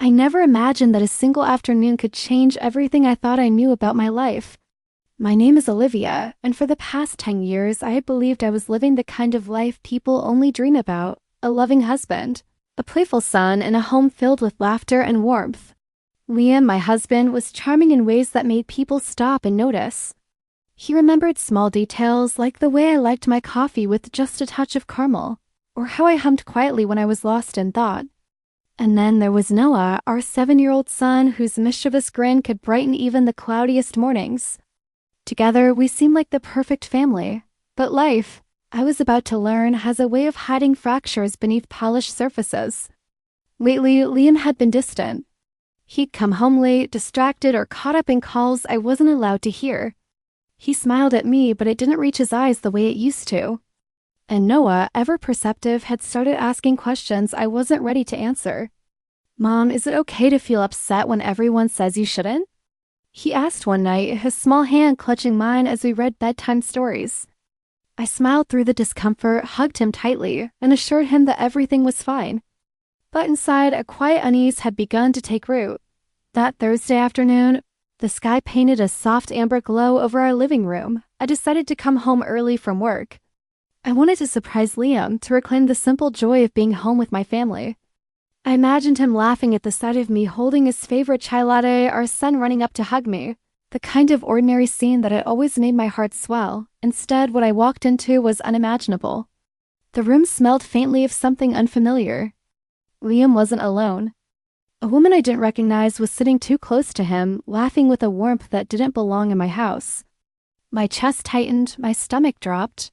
I never imagined that a single afternoon could change everything I thought I knew about my life. My name is Olivia, and for the past 10 years, I had believed I was living the kind of life people only dream about: a loving husband, a playful son, and a home filled with laughter and warmth. Liam, my husband, was charming in ways that made people stop and notice. He remembered small details like the way I liked my coffee with just a touch of caramel, or how I hummed quietly when I was lost in thought. And then there was Noah, our 7-year-old son, whose mischievous grin could brighten even the cloudiest mornings. Together, we seemed like the perfect family. But life, I was about to learn, has a way of hiding fractures beneath polished surfaces. Lately, Liam had been distant. He'd come home late, distracted, or caught up in calls I wasn't allowed to hear. He smiled at me, but it didn't reach his eyes the way it used to. And Noah, ever perceptive, had started asking questions I wasn't ready to answer. "Mom, is it okay to feel upset when everyone says you shouldn't?" He asked one night, his small hand clutching mine as we read bedtime stories. I smiled through the discomfort, hugged him tightly, and assured him that everything was fine. But inside, a quiet unease had begun to take root. That Thursday afternoon, the sky painted a soft amber glow over our living room. I decided to come home early from work. I wanted to surprise Liam, to reclaim the simple joy of being home with my family. I imagined him laughing at the sight of me holding his favorite chai latte, our son running up to hug me, the kind of ordinary scene that had always made my heart swell. Instead, what I walked into was unimaginable. The room smelled faintly of something unfamiliar. Liam wasn't alone. A woman I didn't recognize was sitting too close to him, laughing with a warmth that didn't belong in my house. My chest tightened, my stomach dropped.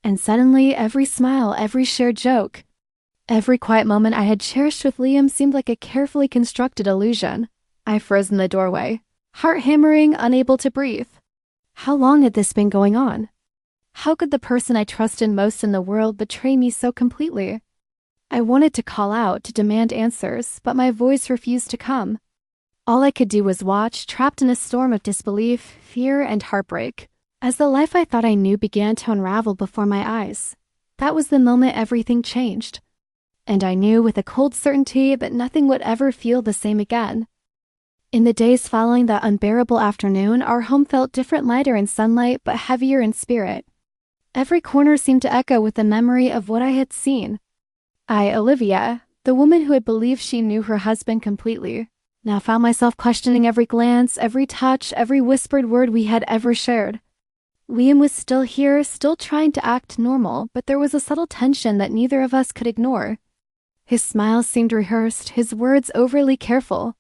And suddenly, every smile, every shared joke, every quiet moment I had cherished with Liam seemed like a carefully constructed illusion. I froze in the doorway, heart hammering, unable to breathe. How long had this been going on? How could the person I trusted most in the world betray me so completely? I wanted to call out, to demand answers, but my voice refused to come. All I could do was watch, trapped in a storm of disbelief, fear, and heartbreak, as the life I thought I knew began to unravel before my eyes. That was the moment everything changed. And I knew with a cold certainty that nothing would ever feel the same again. In the days following that unbearable afternoon, our home felt different, lighter in sunlight, but heavier in spirit. Every corner seemed to echo with the memory of what I had seen. I, Olivia, the woman who had believed she knew her husband completely, now found myself questioning every glance, every touch, every whispered word we had ever shared. Liam was still here, still trying to act normal, but there was a subtle tension that neither of us could ignore. His smile seemed rehearsed, his words overly careful.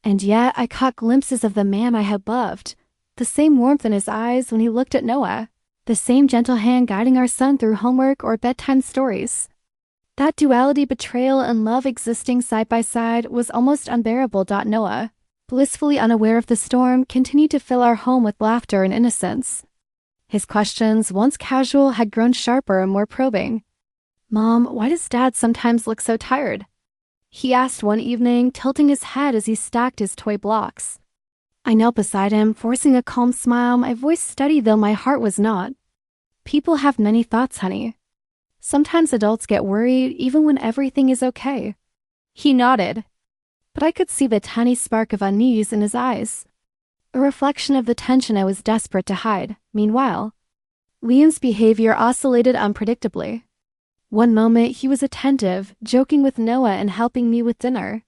And yet I caught glimpses of the man I had loved, the same warmth in his eyes when he looked at Noah, the same gentle hand guiding our son through homework or bedtime stories. That duality, betrayal and love existing side by side, was almost unbearable. Noah, blissfully unaware of the storm, continued to fill our home with laughter and innocence. His questions, once casual, had grown sharper and more probing. "Mom, why does Dad sometimes look so tired?" he asked one evening, tilting his head as he stacked his toy blocks. I knelt beside him, forcing a calm smile, my voice steady though my heart was not. "People have many thoughts, honey. Sometimes adults get worried even when everything is okay." He nodded, but I could see the tiny spark of unease in his eyes, a reflection of the tension I was desperate to hide. Meanwhile, Liam's behavior oscillated unpredictably. One moment he was attentive, joking with Noah and helping me with dinner.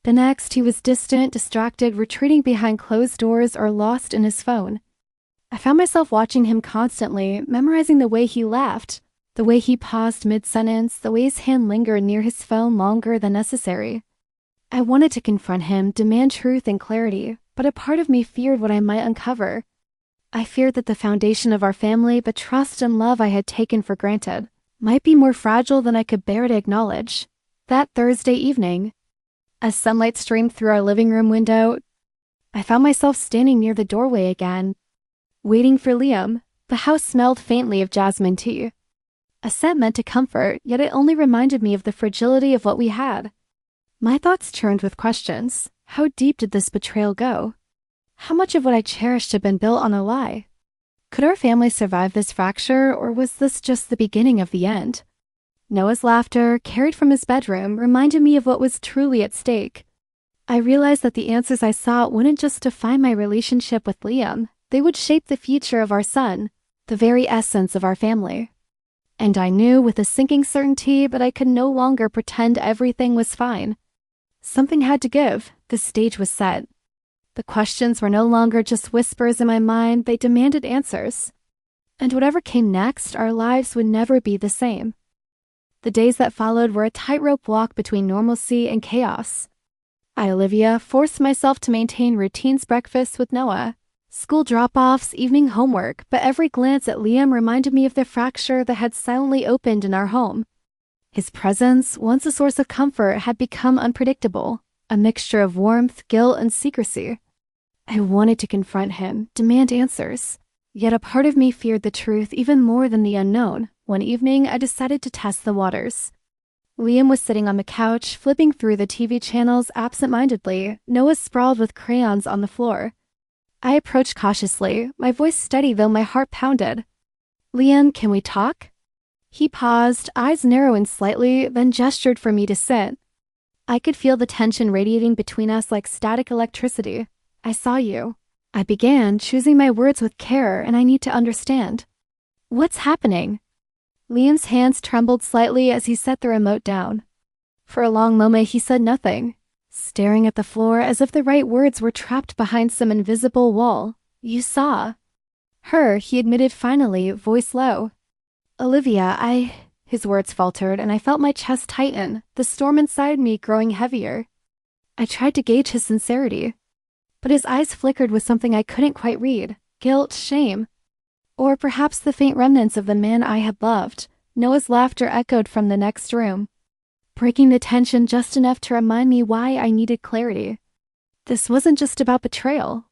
The next he was distant, distracted, retreating behind closed doors or lost in his phone. I found myself watching him constantly, memorizing the way he laughed, the way he paused mid-sentence, the way his hand lingered near his phone longer than necessary. I wanted to confront him, demand truth and clarity, but a part of me feared what I might uncover. I feared that the foundation of our family, the trust and love I had taken for granted, might be more fragile than I could bear to acknowledge. That Thursday evening, as sunlight streamed through our living room window, I found myself standing near the doorway again, waiting for Liam. The house smelled faintly of jasmine tea, a scent meant to comfort, yet it only reminded me of the fragility of what we had. My thoughts churned with questions. How deep did this betrayal go? How much of what I cherished had been built on a lie? Could our family survive this fracture, or was this just the beginning of the end? Noah's laughter, carried from his bedroom, reminded me of what was truly at stake. I realized that the answers I sought wouldn't just define my relationship with Liam, they would shape the future of our son, the very essence of our family. And I knew with a sinking certainty that I could no longer pretend everything was fine. Something had to give. The stage was set. The questions were no longer just whispers in my mind, they demanded answers. And whatever came next, our lives would never be the same. The days that followed were a tightrope walk between normalcy and chaos. I, Olivia, forced myself to maintain routines breakfasts with Noah, school drop-offs, evening homework, but every glance at Liam reminded me of the fracture that had silently opened in our home. His presence, once a source of comfort, had become unpredictable, a mixture of warmth, guilt, and secrecy. I wanted to confront him, demand answers. Yet a part of me feared the truth even more than the unknown. One evening, I decided to test the waters. Liam was sitting on the couch, flipping through the TV channels absent-mindedly. Noah sprawled with crayons on the floor. I approached cautiously, my voice steady though my heart pounded. "Liam, can we talk?" He paused, eyes narrowing slightly, then gestured for me to sit. I could feel the tension radiating between us like static electricity. "I saw you." I began, choosing my words with care, and I need to understand. "What's happening?" Liam's hands trembled slightly as he set the remote down. For a long moment he said nothing, staring at the floor as if the right words were trapped behind some invisible wall. "You saw." "Her," he admitted finally, voice low. "Olivia, His words faltered, and I felt my chest tighten, the storm inside me growing heavier. I tried to gauge his sincerity, but his eyes flickered with something I couldn't quite read. Guilt, shame. Or perhaps the faint remnants of the man I had loved. Noah's laughter echoed from the next room, breaking the tension just enough to remind me why I needed clarity. This wasn't just about betrayal.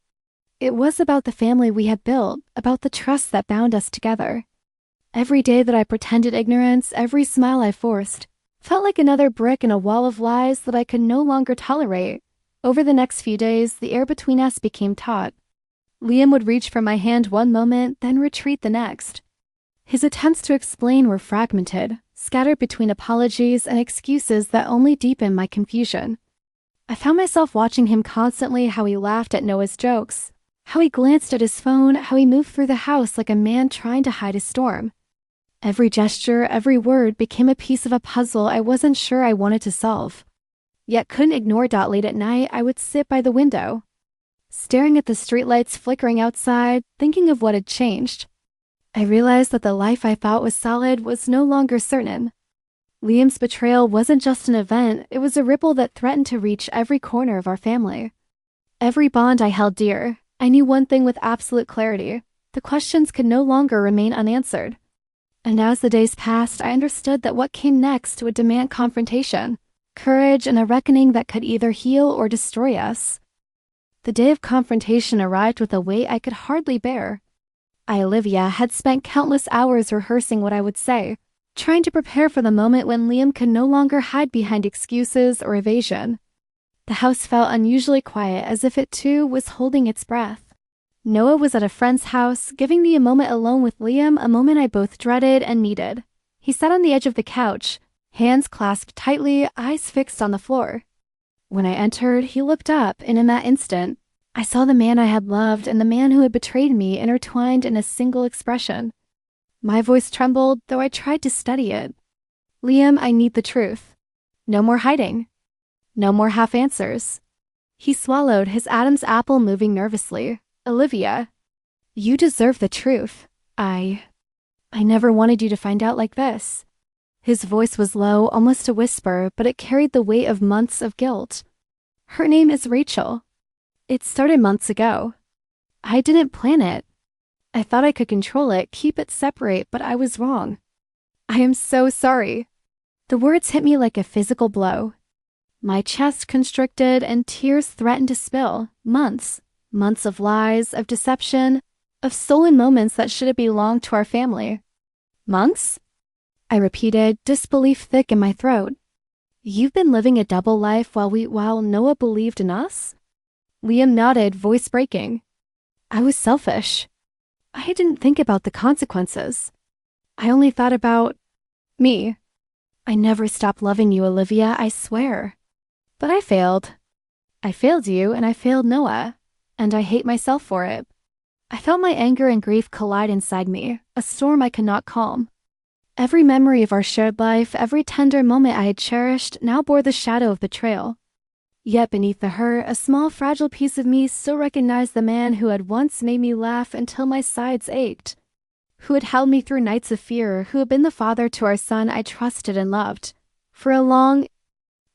It was about the family we had built, about the trust that bound us together. Every day that I pretended ignorance, every smile I forced, felt like another brick in a wall of lies that I could no longer tolerate. Over the next few days, the air between us became taut. Liam would reach for my hand one moment, then retreat the next. His attempts to explain were fragmented, scattered between apologies and excuses that only deepened my confusion. I found myself watching him constantly, how he laughed at Noah's jokes, how he glanced at his phone, how he moved through the house like a man trying to hide a storm. Every gesture, every word became a piece of a puzzle I wasn't sure I wanted to solve. Yet couldn't ignore. Late at night, I would sit by the window, staring at the streetlights flickering outside, thinking of what had changed. I realized that the life I thought was solid was no longer certain. Liam's betrayal wasn't just an event, it was a ripple that threatened to reach every corner of our family. Every bond I held dear, I knew one thing with absolute clarity: the questions could no longer remain unanswered. And as the days passed, I understood that what came next would demand confrontation, courage, and a reckoning that could either heal or destroy us. The day of confrontation arrived with a weight I could hardly bear. I, Olivia, had spent countless hours rehearsing what I would say, trying to prepare for the moment when Liam could no longer hide behind excuses or evasion. The house felt unusually quiet, as if it too was holding its breath. Noah was at a friend's house, giving me a moment alone with Liam, a moment I both dreaded and needed. He sat on the edge of the couch, hands clasped tightly, eyes fixed on the floor. When I entered, he looked up, and in that instant, I saw the man I had loved and the man who had betrayed me intertwined in a single expression. My voice trembled, though I tried to steady it. "Liam, I need the truth. No more hiding. No more half answers." He swallowed, his Adam's apple moving nervously. "Olivia, you deserve the truth. I never wanted you to find out like this." His voice was low, almost a whisper, but it carried the weight of months of guilt. "Her name is Rachel. It started months ago. I didn't plan it. I thought I could control it, keep it separate, but I was wrong. I am so sorry." The words hit me like a physical blow. My chest constricted and tears threatened to spill. Months of lies, of deception, of stolen moments that should have belonged to our family. "Months?" I repeated, disbelief thick in my throat. "You've been living a double life while Noah believed in us?" Liam nodded, voice breaking. "I was selfish. I didn't think about the consequences. I only thought about me. I never stopped loving you, Olivia, I swear. But I failed. I failed you and I failed Noah, and I hate myself for it. I felt my anger and grief collide inside me, a storm I could not calm. Every memory of our shared life, every tender moment I had cherished, now bore the shadow of betrayal. Yet beneath the hurt, a small fragile piece of me still recognized the man who had once made me laugh until my sides ached, who had held me through nights of fear, who had been the father to our son I trusted and loved. For a long,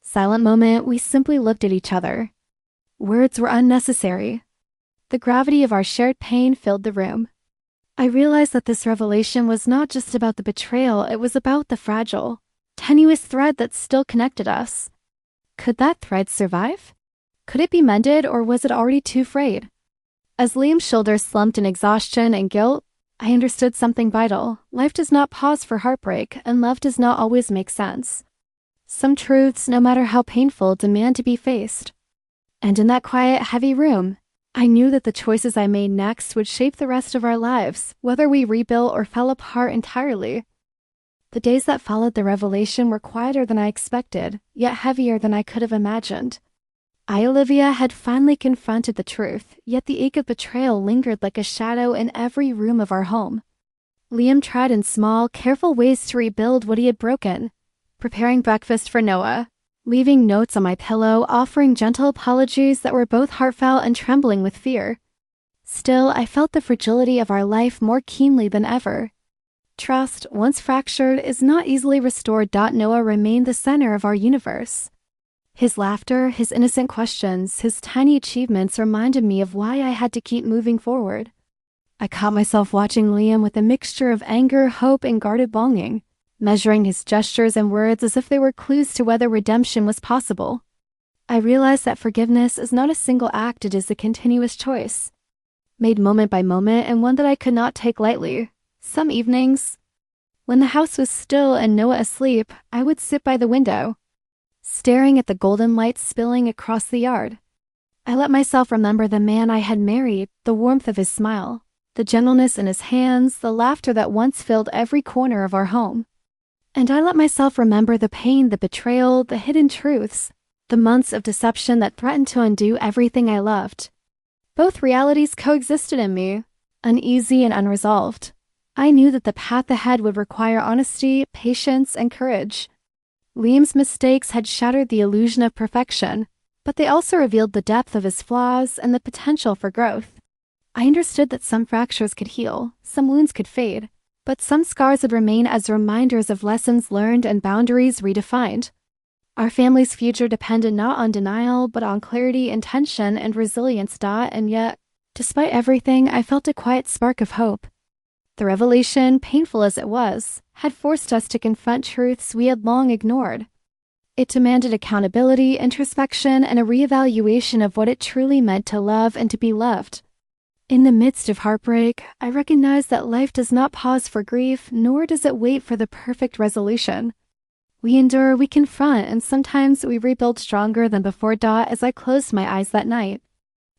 silent moment, we simply looked at each other. Words were unnecessary. The gravity of our shared pain filled the room. I realized that this revelation was not just about the betrayal, it was about the fragile, tenuous thread that still connected us. Could that thread survive? Could it be mended, or was it already too frayed? As Liam's shoulders slumped in exhaustion and guilt, I understood something vital. Life does not pause for heartbreak, and love does not always make sense. Some truths, no matter how painful, demand to be faced. And in that quiet, heavy room, I knew that the choices I made next would shape the rest of our lives, whether we rebuilt or fell apart entirely. The days that followed the revelation were quieter than I expected, yet heavier than I could have imagined. I, Olivia, had finally confronted the truth, yet the ache of betrayal lingered like a shadow in every room of our home. Liam tried in small, careful ways to rebuild what he had broken, preparing breakfast for Noah, leaving notes on my pillow, offering gentle apologies that were both heartfelt and trembling with fear. Still, I felt the fragility of our life more keenly than ever. Trust, once fractured, is not easily restored. Noah remained the center of our universe. His laughter, his innocent questions, his tiny achievements reminded me of why I had to keep moving forward. I caught myself watching Liam with a mixture of anger, hope, and guarded longing, measuring his gestures and words as if they were clues to whether redemption was possible. I realized that forgiveness is not a single act, it is a continuous choice, made moment by moment, and one that I could not take lightly. Some evenings, when the house was still and Noah asleep, I would sit by the window, staring at the golden light spilling across the yard. I let myself remember the man I had married, the warmth of his smile, the gentleness in his hands, the laughter that once filled every corner of our home. And I let myself remember the pain, the betrayal, the hidden truths, the months of deception that threatened to undo everything I loved. Both realities coexisted in me, uneasy and unresolved. I knew that the path ahead would require honesty, patience, and courage. Liam's mistakes had shattered the illusion of perfection, but they also revealed the depth of his flaws and the potential for growth. I understood that some fractures could heal, some wounds could fade, but some scars would remain as reminders of lessons learned and boundaries redefined. Our family's future depended not on denial, but on clarity, intention, and resilience. And yet, despite everything, I felt a quiet spark of hope. The revelation, painful as it was, had forced us to confront truths we had long ignored. It demanded accountability, introspection, and a reevaluation of what it truly meant to love and to be loved. In the midst of heartbreak, I recognized that life does not pause for grief, nor does it wait for the perfect resolution. We endure, we confront, and sometimes we rebuild stronger than before. As I closed my eyes that night,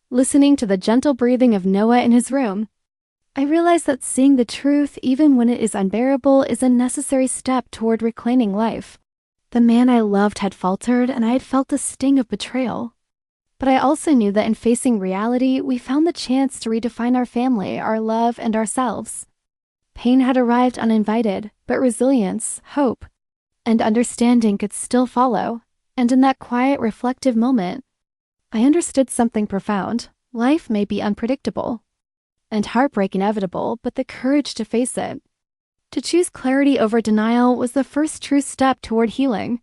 listening to the gentle breathing of Noah in his room, I realized that seeing the truth, even when it is unbearable, is a necessary step toward reclaiming life. The man I loved had faltered, and I had felt the sting of betrayal. But I also knew that in facing reality, we found the chance to redefine our family, our love, and ourselves. Pain had arrived uninvited, but resilience, hope, and understanding could still follow. And in that quiet, reflective moment, I understood something profound. Life may be unpredictable, and heartbreak inevitable, but the courage to face it, to choose clarity over denial, was the first true step toward healing.